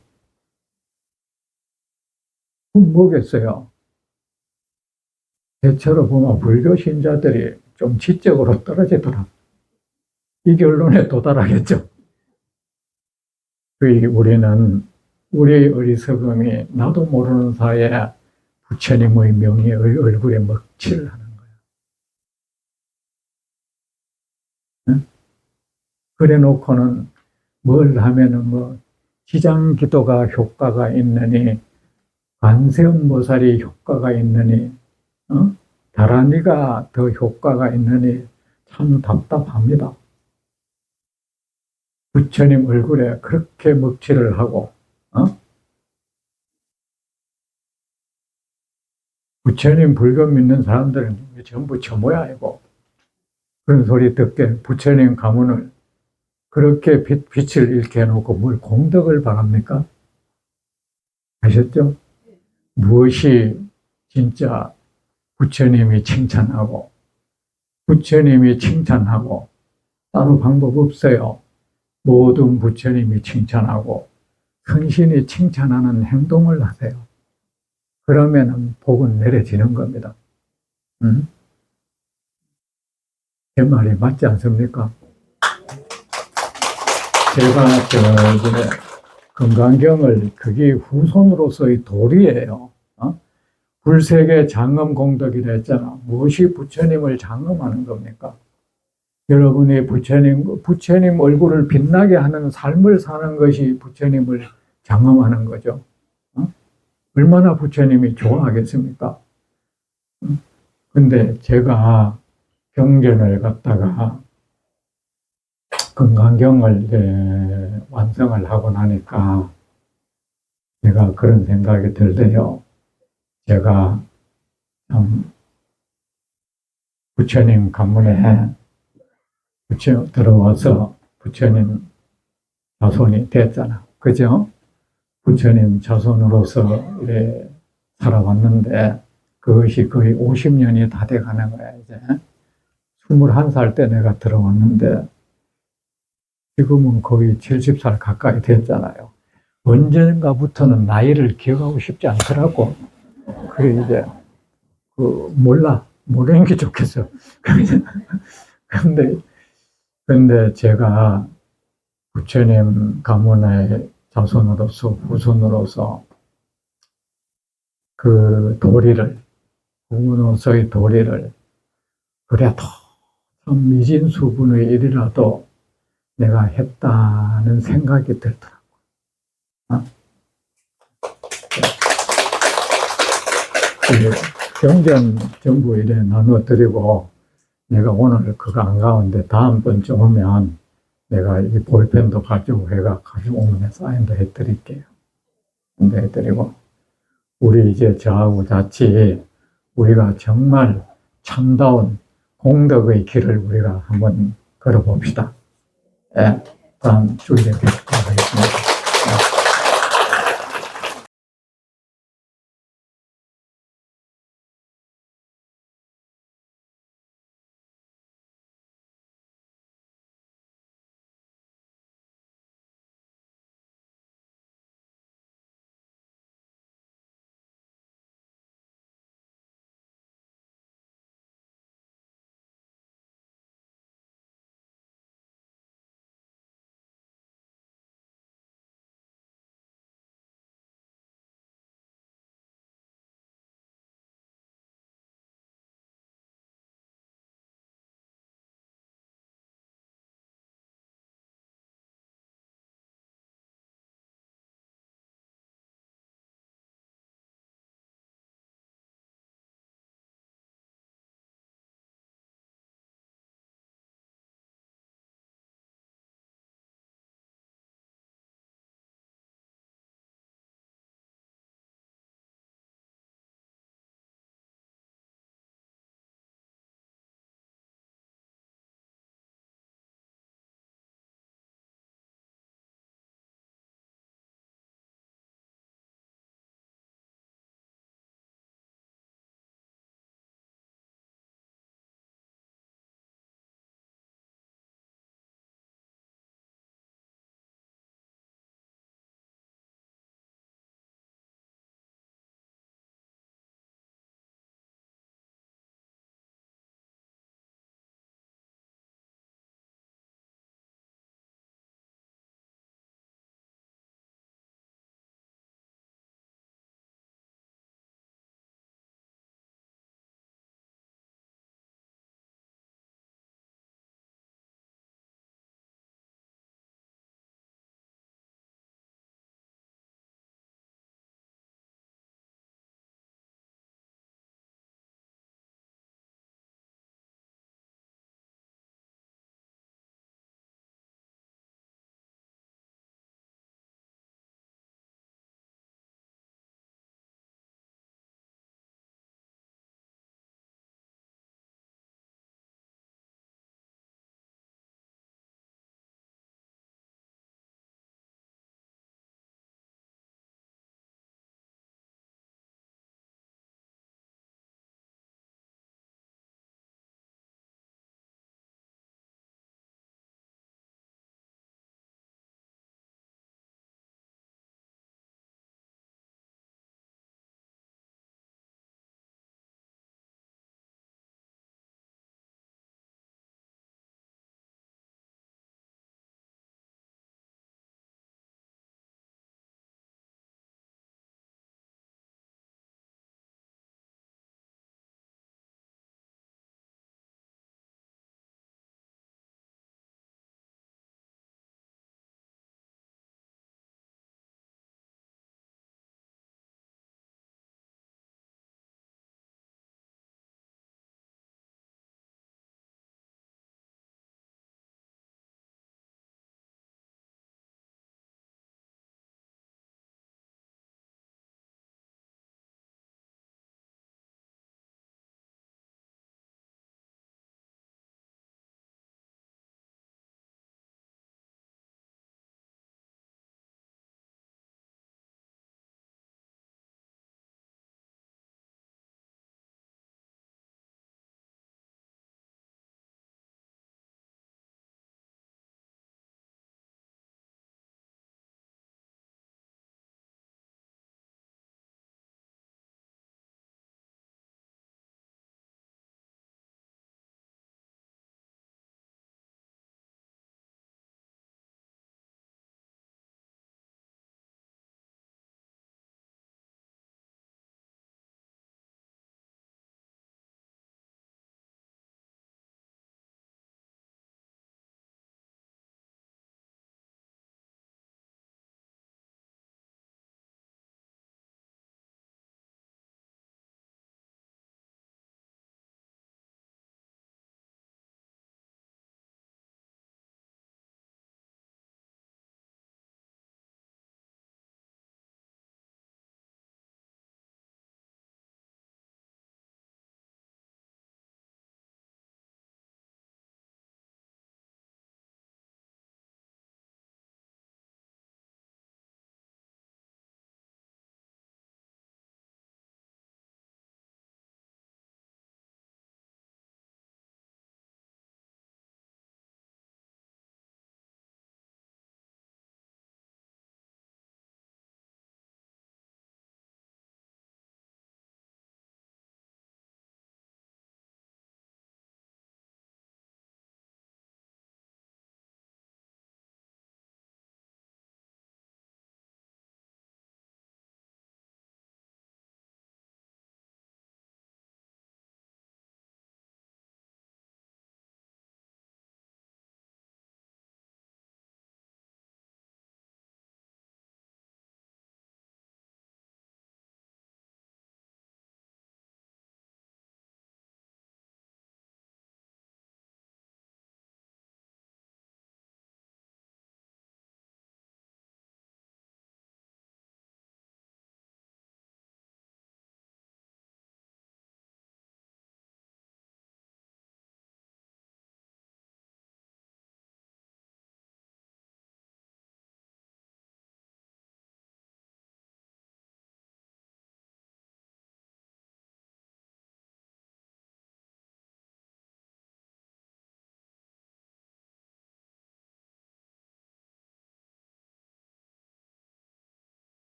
그럼 뭐겠어요? 대체로 보면 불교 신자들이 좀 지적으로 떨어지더라. 이 결론에 도달하겠죠. 우리는 우리의 어리석음이 나도 모르는 사이에 부처님의 명의 얼굴에 먹칠을 하는 거야. 응? 그래 놓고는 뭘 하면은 뭐 지장 기도가 효과가 있느니 관세음보살이 효과가 있느니 다란이가 더 효과가 있느니 참 답답합니다. 부처님 얼굴에 그렇게 먹칠을 하고 부처님 불교 믿는 사람들은 전부 저 모양이고 그런 소리 듣게 부처님 가문을 그렇게 빛을 잃게 해놓고 뭘 공덕을 바랍니까? 아셨죠? 무엇이 진짜 부처님이 칭찬하고 부처님이 칭찬하고 따로 방법 없어요. 모든 부처님이 칭찬하고 선신이 칭찬하는 행동을 하세요. 그러면 복은 내려지는 겁니다. 제 말이 맞지 않습니까? 제가 이제 금강경을 그게 후손으로서의 도리예요. 불세계 장엄 공덕이라 했잖아. 무엇이 부처님을 장엄하는 겁니까? 여러분이 부처님 얼굴을 빛나게 하는 삶을 사는 것이 부처님을 장엄하는 거죠. 얼마나 부처님이 좋아하겠습니까? 근데 제가 경전을 갖다가 금강경을 완성을 하고 나니까 제가 그런 생각이 들대요. 제가 부처님 가문에 들어와서 부처님 자손이 됐잖아. 그죠? 부처님 자손으로서 이래 살아왔는데 그것이 거의 50년이 다 돼가는 거야, 이제. 21살 때 내가 들어왔는데 지금은 거의 70살 가까이 됐잖아요. 언젠가부터는 나이를 기억하고 싶지 않더라고. 그래, 이제, 모르는 게 좋겠어. 근데 제가 부처님 가문의 자손으로서, 후손으로서 그 도리를, 부모로서의 도리를, 그래도 좀 미진수분의 일이라도 내가 했다는 생각이 들더라고. 경전 전부 이래 나눠드리고, 내가 오늘 그거 안 가운데 다음번쯤 오면 내가 이 볼펜도 가지고 가져오면 사인도 해드릴게요. 해드리고, 우리 이제 저하고 같이 우리가 정말 참다운 공덕의 길을 우리가 한번 걸어봅시다. 예, 다음 주일에 뵙도록 하겠습니다.